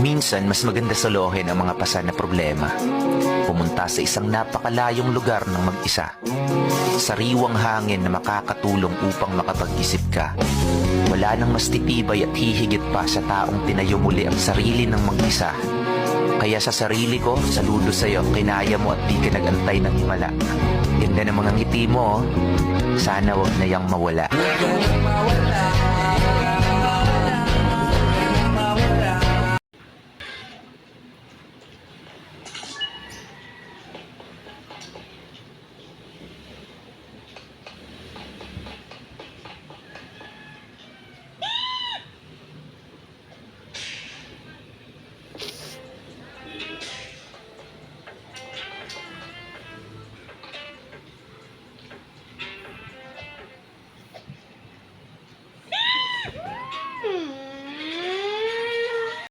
Minsan, mas maganda solohin ang mga pasan na problema. Pumunta sa isang napakalayong lugar ng mag-isa. Sariwang hangin na makakatulong upang makapag-isip ka. Wala nang mas titibay at hihigit pa sa taong tinayo muli ang sarili ng mag-isa. Kaya sa sarili ko, saludo sa'yo, kinaya mo at di ka nag-antay ng himala. Ganda ng mga ngiti mo, sana wag na yang mawala.